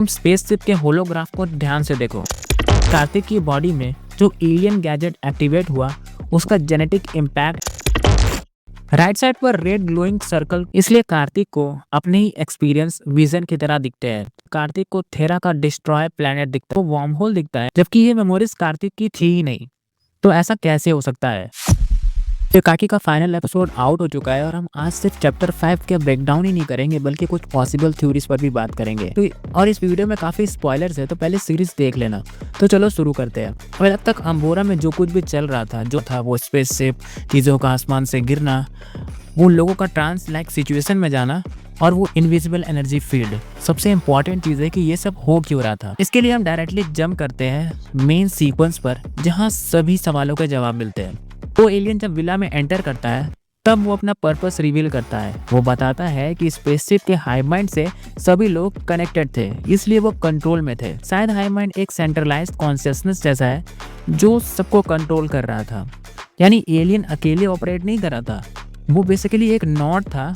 तुम स्पेसशिप के होलोग्राफ को ध्यान से देखो। कार्तिक की बॉडी में जो एलियन गैजेट एक्टिवेट हुआ उसका जेनेटिक इम्पैक्ट। राइट साइड पर रेड ग्लोइंग सर्कल, इसलिए कार्तिक को अपने ही एक्सपीरियंस विजन की तरह दिखते हैं। कार्तिक को थेरा का डिस्ट्रॉय प्लेनेट दिखता है, वो वार्म होल दिखता है, जबकि ये मेमोरीज कार्तिक की थी ही नहीं। तो ऐसा कैसे हो सकता है? तो काकी का फाइनल एपिसोड आउट हो चुका है और हम आज सिर्फ चैप्टर 5 के ब्रेकडाउन ही नहीं करेंगे बल्कि कुछ पॉसिबल थ्योरीज पर भी बात करेंगे। तो और इस वीडियो में काफ़ी स्पॉयलर्स है, तो पहले सीरीज देख लेना। तो चलो शुरू करते हैं। और अब तक अम्बोरा में जो कुछ भी चल रहा था, जो था वो स्पेसशिप, चीज़ों का आसमान से गिरना, वो लोगों का ट्रांस लाइक सिचुएशन में जाना और वो इनविजिबल एनर्जी फील्ड, सबसे इंपॉर्टेंट चीज़ है कि ये सब हो क्यों रहा था। इसके लिए हम डायरेक्टली जंप करते हैं मेन सीक्वेंस पर, जहाँ सभी सवालों के जवाब मिलते हैं। वो एलियन जब विला में एंटर करता है तब वो अपना पर्पस रिवील करता है। वो बताता है कि स्पेसशिप के हाई माइंड से सभी लोग कनेक्टेड थे, इसलिए वो कंट्रोल में थे। शायद हाई माइंड एक सेंट्रलाइज्ड कॉन्शियसनेस जैसा है जो सबको कंट्रोल कर रहा था। यानी एलियन अकेले ऑपरेट नहीं कर रहा था, वो बेसिकली एक नॉड था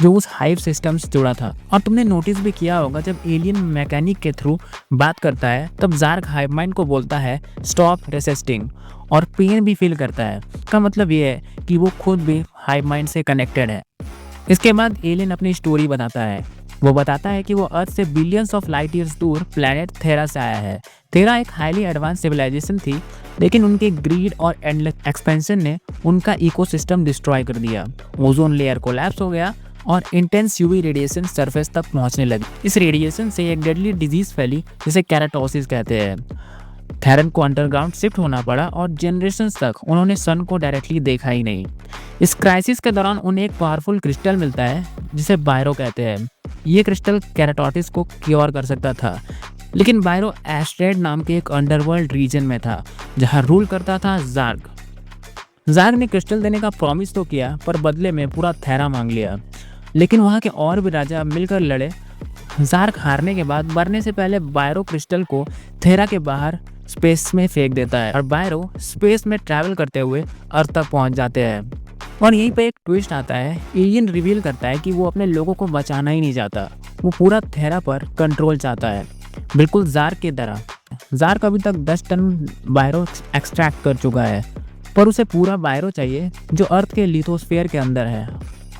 जो उस हाइव सिस्टम से जुड़ा था। और तुमने नोटिस भी किया होगा जब एलियन मैकेनिक के थ्रू बात करता है तब जार्ग हाइव माइंड को बोलता है स्टॉप रेसिस्टिंग, और पेन भी फील करता है। का मतलब ये है कि वो खुद भी हाइव माइंड से कनेक्टेड है। इसके बाद एलियन अपनी स्टोरी बताता है। वो बताता है कि वो अर्थ से बिलियंस ऑफ लाइट ईयर्स दूर प्लैनेट थेरा से आया है। थेरा एक हाईली एडवांस सिविलाइजेशन थी, लेकिन उनके ग्रीड और एंडलेस एक्सपेंशन ने उनका इकोसिस्टम डिस्ट्रॉय कर दिया। ओजोन लेयर कोलैप्स हो गया और इंटेंस यूवी रेडिएशन सरफेस तक पहुंचने लगी। इस रेडिएशन से एक डेडली डिजीज फैली जिसे कैराटोसिस कहते हैं। थेरन को अंडरग्राउंड शिफ्ट होना पड़ा और जनरेशंस तक उन्होंने सन को डायरेक्टली देखा ही नहीं। इस क्राइसिस के दौरान उन्हें एक पावरफुल क्रिस्टल मिलता है जिसे बायरो कहते हैं। ये क्रिस्टल कैराटोसिस को क्योर कर सकता था, लेकिन बायरो एस्ट्रेड नाम के एक अंडरवर्ल्ड रीजन में था जहाँ रूल करता था जार्ग। जार्ग ने क्रिस्टल देने का प्रॉमिस तो किया, पर बदले में पूरा थेरा मांग लिया। लेकिन वहाँ के और भी राजा मिलकर लड़े। जार्ग हारने के बाद मरने से पहले बायरो क्रिस्टल को थेरा के बाहर स्पेस में फेंक देता है और बायरो स्पेस में ट्रैवल करते हुए अर्थ तक पहुंच जाते हैं। और यहीं पे एक ट्विस्ट आता है। एलियन रिवील करता है कि वो अपने लोगों को बचाना ही नहीं चाहता, वो पूरा थेरा पर कंट्रोल चाहता है, बिल्कुल जार्ग की तरह। जार्ग अभी तक 10 टन बायरो एक्सट्रैक्ट कर चुका है, पर उसे पूरा बायरो चाहिए जो अर्थ के लिथोस्फीयर के अंदर है,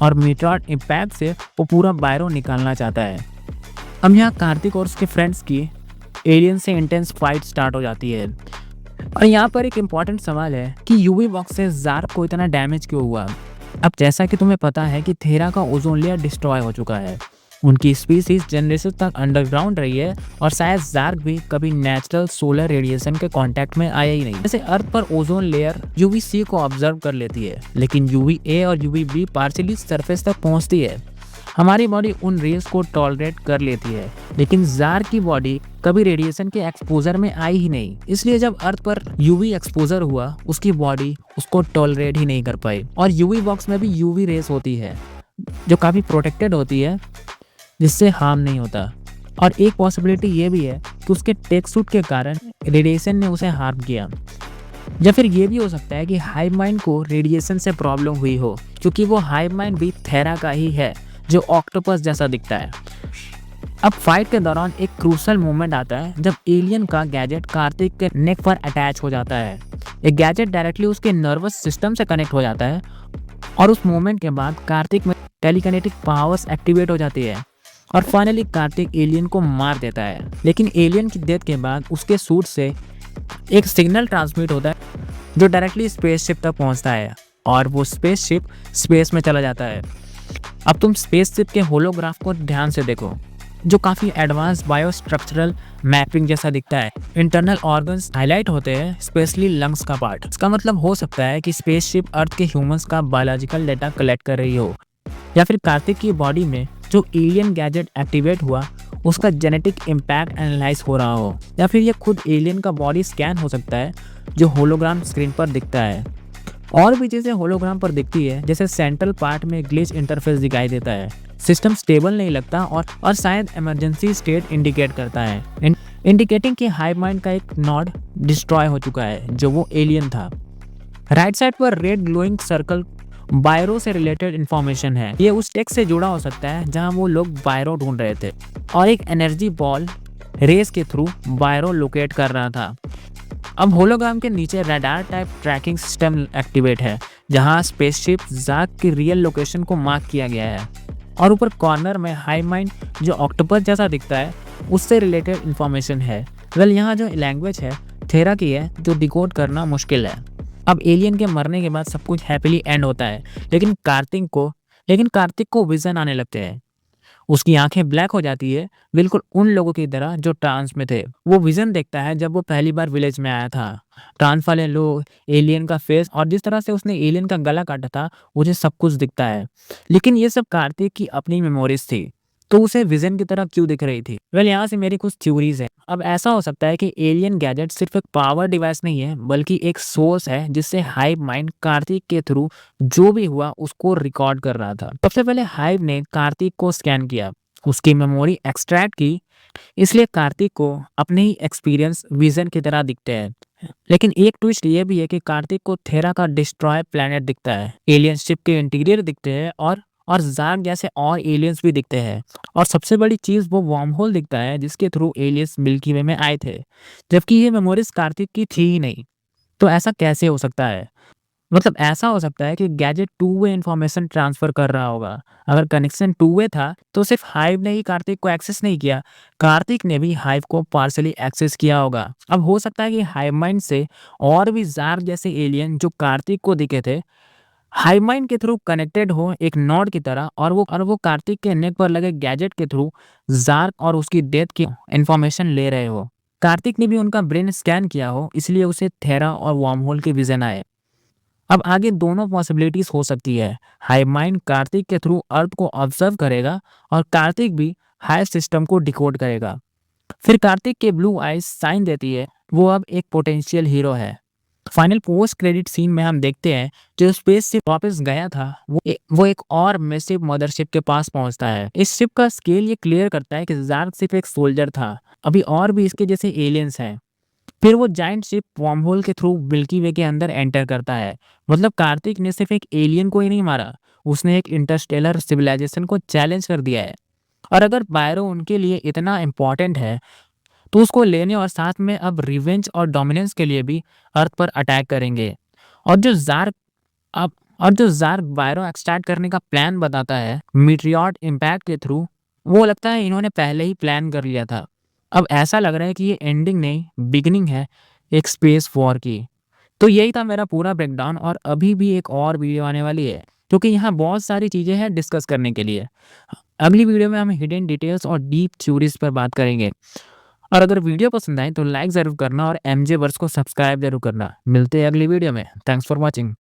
और मीटरॉइड इम्पैक्ट से वो पूरा बायरो निकालना चाहता है। अब यहाँ कार्तिक और उसके फ्रेंड्स की एलियन से इंटेंस फाइट स्टार्ट हो जाती है। और यहाँ पर एक इम्पॉर्टेंट सवाल है कि यूवी बॉक्स से जार्ग को इतना डैमेज क्यों हुआ। अब जैसा कि तुम्हें पता है कि थेरा का ओजोन लेयर डिस्ट्रॉय हो चुका है, उनकी स्पीसीज जनरेशन तक अंडरग्राउंड रही है, और शायद जार्ग भी कभी नेचुरल सोलर रेडिएशन के कांटेक्ट में आया ही नहीं। जैसे अर्थ पर ओजोन लेयर यूवी-सी को ऑब्जर्व कर लेती है, लेकिन यूवी-ए और यूवी-बी पार्शियली सरफेस तक पहुंचती है। हमारी बॉडी उन रेस को टॉलरेट कर लेती है, लेकिन जार्ग की बॉडी कभी रेडिएशन के एक्सपोजर में आई ही नहीं। इसलिए जब अर्थ पर यूवी एक्सपोजर हुआ उसकी बॉडी उसको टॉलरेट ही नहीं कर पाई। और यूवी बॉक्स में भी यूवी रेस होती है जो काफ़ी प्रोटेक्टेड होती है, जिससे हार्म नहीं होता। और एक पॉसिबिलिटी ये भी है कि उसके टेक सूट के कारण रेडिएशन ने उसे हार्म किया। या फिर ये भी हो सकता है कि हाइव माइंड को रेडिएशन से प्रॉब्लम हुई हो, क्योंकि वो हाइव माइंड भी थेरा का ही है जो ऑक्टोपस जैसा दिखता है। अब फाइट के दौरान एक क्रूशल मोमेंट आता है जब एलियन का गैजेट कार्तिक के नेक पर अटैच हो जाता है। एक गैजेट डायरेक्टली उसके नर्वस सिस्टम से कनेक्ट हो जाता है, और उस मोमेंट के बाद कार्तिक में टेलीकिनेटिक पावर्स एक्टिवेट हो जाती है, और फाइनली कार्तिक एलियन को मार देता है। लेकिन एलियन की डेथ के बाद उसके सूट से एक सिग्नल ट्रांसमिट होता है जो डायरेक्टली स्पेसशिप तक पहुंचता है, और वो स्पेसशिप स्पेस में चला जाता है। अब तुम स्पेसशिप के होलोग्राफ को ध्यान से देखो, जो काफ़ी एडवांस बायोस्ट्रक्चरल मैपिंग जैसा दिखता है। इंटरनल ऑर्गन्स हाईलाइट होते हैं, स्पेशली लंग्स का पार्ट। इसका मतलब हो सकता है कि स्पेसशिप अर्थ के ह्यूमंस का बायोलॉजिकल डेटा कलेक्ट कर रही हो, या फिर कार्तिक की बॉडी में जो एलियन गैजेट एक्टिवेट हुआ उसका जेनेटिक इम्पैक्ट एनालाइज हो रहा हो, या फिर ये खुद एलियन का बॉडी स्कैन हो सकता है जो होलोग्राम स्क्रीन पर दिखता है। और भी चीज़ें होलोग्राम पर दिखती है, जैसे सेंट्रल पार्ट में ग्लिच इंटरफेस दिखाई देता है, सिस्टम स्टेबल नहीं लगता, और शायद इमरजेंसी स्टेट इंडिकेट करता है, इंडिकेटिंग कि हाइव माइंड का एक नॉड डिस्ट्रॉय हो चुका है जो वो एलियन था। राइट साइड पर रेड ग्लोइंग सर्कल बायरो से रिलेटेड इंफॉर्मेशन है। ये उस टेक्स्ट से जुड़ा हो सकता है जहां वो लोग बायरो ढूंढ रहे थे। और एक एनर्जी बॉल रेस के थ्रू बायरो लोकेट कर रहा था। अब होलोग्राम के नीचे radar type tracking system activate है, जहां स्पेसशिप ज़ार्क की रियल लोकेशन को मार्क किया गया है। और ऊपर कॉर्नर में हाइव माइंड जो ऑक्टोपस जैसा दिखता है उससे रिलेटेड इंफॉर्मेशन है। वेल यहाँ जो लैंग्वेज है थेरा की है, जो डिकोड करना मुश्किल है। अब एलियन के मरने के बाद सब कुछ हैप्पीली एंड होता है, लेकिन कार्तिक को विजन आने लगते हैं। उसकी आंखें ब्लैक हो जाती है, बिल्कुल उन लोगों की तरह जो ट्रांस में थे। वो विजन देखता है जब वो पहली बार विलेज में आया था। ट्रांस वाले लोग, एलियन का फेस और जिस तरह से उसने एलियन का गला काटा था, मुझे सब कुछ दिखता है। लेकिन ये सब कार्तिक की अपनी मेमोरीज थी, तो उसे विजन की तरह क्यों दिख रही थी? वेल यहाँ से मेरी कुछ थ्योरीज है। अब ऐसा हो सकता है कि एलियन गैजेट सिर्फ एक पावर डिवाइस नहीं है, बल्कि एक सोर्स है जिससे हाइव माइंड कार्तिक के थ्रू जो भी हुआ उसको रिकॉर्ड कर रहा था। सबसे पहले हाइव ने कार्तिक को स्कैन किया, उसकी मेमोरी एक्सट्रैक्ट की, इसलिए कार्तिक को अपने ही एक्सपीरियंस विजन की तरह दिखते हैं। लेकिन एक ट्विस्ट ये भी है कि कार्तिक को थेरा का डिस्ट्रॉय प्लेनेट दिखता है, एलियन शिप के इंटीरियर दिखते हैं और ज़ार्क जैसे और एलियंस भी दिखते हैं। और सबसे बड़ी चीज़ वो वार्म होल दिखता है जिसके थ्रू एलियंस मिल्की वे में आए थे, जबकि ये मेमोरीज कार्तिक की थी ही नहीं। तो ऐसा कैसे हो सकता है? मतलब ऐसा हो सकता है कि gadget two way information transfer कर रहा होगा। अगर कनेक्शन टू वे था तो सिर्फ हाइव ने ही कार्तिक को एक्सेस नहीं किया, कार्तिक ने भी हाइव को पार्सली एक्सेस किया होगा। अब हो सकता है कि हाइव माइंड से और भी जार जैसे एलियन जो कार्तिक को दिखे थे, हाइव माइंड के थ्रू कनेक्टेड हो एक नॉड की तरह, और वो कार्तिक के नेक पर लगे गैजेट के थ्रू जार्क और उसकी डेथ की इंफॉर्मेशन ले रहे हो। कार्तिक ने भी उनका ब्रेन स्कैन किया हो, इसलिए उसे थेरा और वार्म होल के विजन आए। अब आगे दोनों पॉसिबिलिटीज हो सकती है। हाइव माइंड कार्तिक के थ्रू अर्थ को ऑब्जर्व करेगा और कार्तिक भी हाइव सिस्टम को डिकोड करेगा। फिर कार्तिक के ब्लू आइज साइन देती है वो अब एक पोटेंशियल हीरो है। फाइनल पोस्ट क्रेडिट सीन में हम देखते हैं जो स्पेस शिप वापस गया था वो एक और मैसिव मदरशिप के पास पहुंचता है। इस शिप का स्केल ये क्लियर करता है कि ज़ार्क सिर्फ एक सोल्जर था, अभी और भी इसके जैसे एलियंस हैं। फिर वो जाइंट शिप वर्महोल के थ्रू मिल्की वे के अंदर एंटर करता है। मतलब कार्तिक ने सिर्फ एक एलियन को ही नहीं मारा, उसने एक इंटरस्टेलर सिविलाइजेशन को चैलेंज कर दिया है। और अगर बायरो उनके लिए इतना इम्पोर्टेंट है तो उसको लेने और साथ में अब रिवेंज और डोमिनेंस के लिए भी अर्थ पर अटैक करेंगे। और जो जार्क अब और जो जार्क बायरो एक्सट्रैक्ट करने का प्लान बताता है मीटियोर इम्पैक्ट के थ्रू, वो लगता है इन्होंने पहले ही प्लान कर लिया था। अब ऐसा लग रहा है कि ये एंडिंग नहीं, बिगिनिंग है एक स्पेस वॉर की। तो यही था मेरा पूरा ब्रेकडाउन, और अभी भी एक और वीडियो आने वाली है क्योंकि यहाँ बहुत सारी चीज़ें हैं डिस्कस करने के लिए। अगली वीडियो में हम हिडन डिटेल्स और डीप थ्योरीज पर बात करेंगे। और अगर वीडियो पसंद आए तो लाइक ज़रूर करना और एमजे वर्स को सब्सक्राइब जरूर करना। मिलते हैं अगली वीडियो में। Thanks for watching.